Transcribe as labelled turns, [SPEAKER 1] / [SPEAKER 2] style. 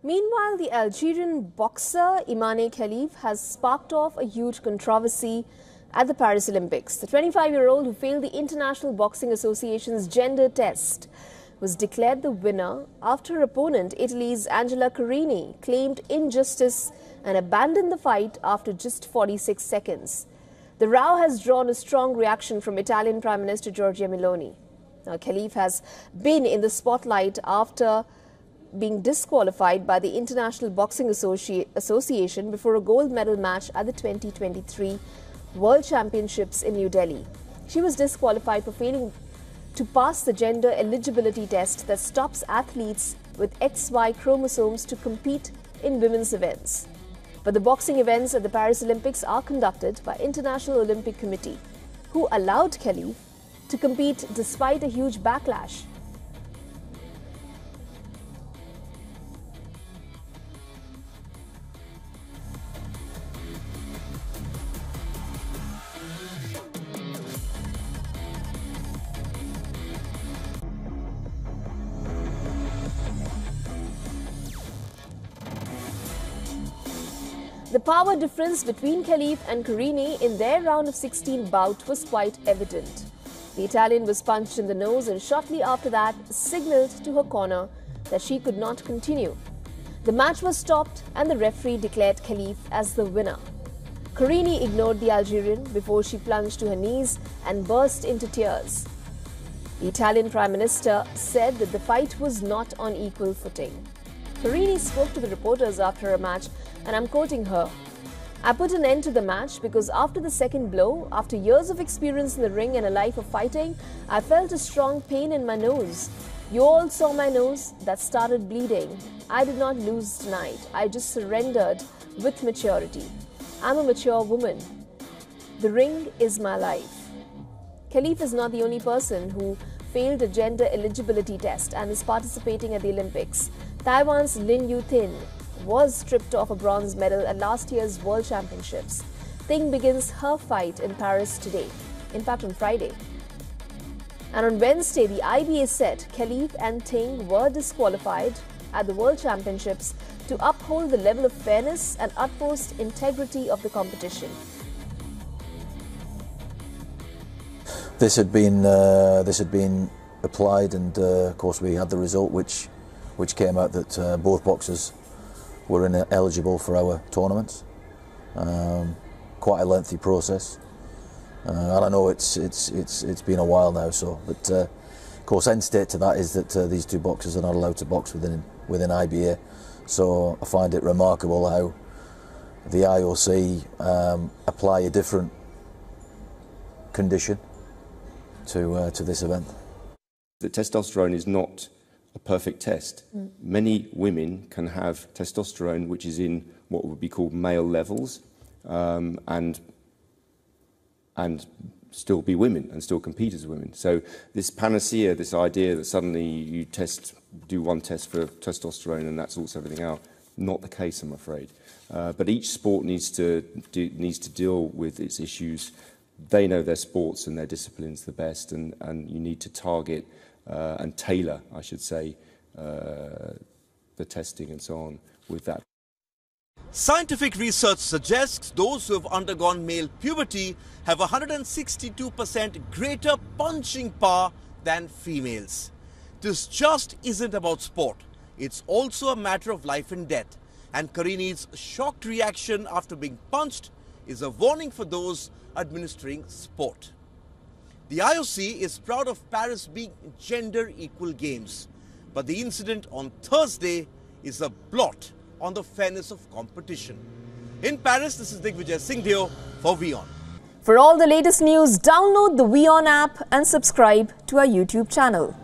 [SPEAKER 1] Meanwhile, the Algerian boxer Imane Khelif has sparked off a huge controversy at the Paris Olympics. The 25-year-old who failed the International Boxing Association's gender test was declared the winner after her opponent, Italy's Angela Carini, claimed injustice and abandoned the fight after just 46 seconds. The row has drawn a strong reaction from Italian Prime Minister Giorgia Meloni. Now, Khelif has been in the spotlight after being disqualified by the International Boxing Association before a gold medal match at the 2023 World Championships in New Delhi. She was disqualified for failing to pass the gender eligibility test that stops athletes with XY chromosomes to compete in women's events. But the boxing events at the Paris Olympics are conducted by International Olympic Committee, who allowed Khelif to compete despite a huge backlash. The power difference between Khelif and Carini in their round of 16 bout was quite evident. The Italian was punched in the nose and shortly after that signalled to her corner that she could not continue. The match was stopped and the referee declared Khelif as the winner. Carini ignored the Algerian before she plunged to her knees and burst into tears. The Italian Prime Minister said that the fight was not on equal footing. Carini spoke to the reporters after her match, and I'm quoting her, "I put an end to the match because after the second blow, after years of experience in the ring and a life of fighting, I felt a strong pain in my nose. You all saw my nose that started bleeding. I did not lose tonight. I just surrendered with maturity. I'm a mature woman. The ring is my life." Khelif is not the only person who failed a gender eligibility test and is participating at the Olympics. Taiwan's Lin Yu-tin was stripped of a bronze medal at last year's World Championships. Ting begins her fight in Paris today, in fact on Friday. And on Wednesday, the IBA said Khelif and Ting were disqualified at the World Championships to uphold the level of fairness and utmost integrity of the competition.
[SPEAKER 2] This had been applied, and of course we had the result, which came out that both boxers were ineligible for our tournaments. Quite a lengthy process, and I know it's been a while now. So, but of course, end state to that is that these two boxers are not allowed to box within IBA. So I find it remarkable how the IOC apply a different condition to this event.
[SPEAKER 3] The testosterone is not a perfect test. Many women can have testosterone which is in what would be called male levels, and still be women and still compete as women. So this panacea, this idea that suddenly you do one test for testosterone and that sorts everything out, not the case, I'm afraid. But each sport needs to deal with its issues. They know their sports and their disciplines the best, and you need to target and tailor, I should say, the testing and so on with that.
[SPEAKER 4] Scientific research suggests those who have undergone male puberty have 162% greater punching power than females. This just isn't about sport. It's also a matter of life and death. And Carini's shocked reaction after being punched is a warning for those administering sport. The IOC is proud of Paris being gender equal games, but the incident on Thursday is a blot on the fairness of competition. In Paris, this is Digvijay Singhdeo for WION.
[SPEAKER 1] For all the latest news, download the WION app and subscribe to our YouTube channel.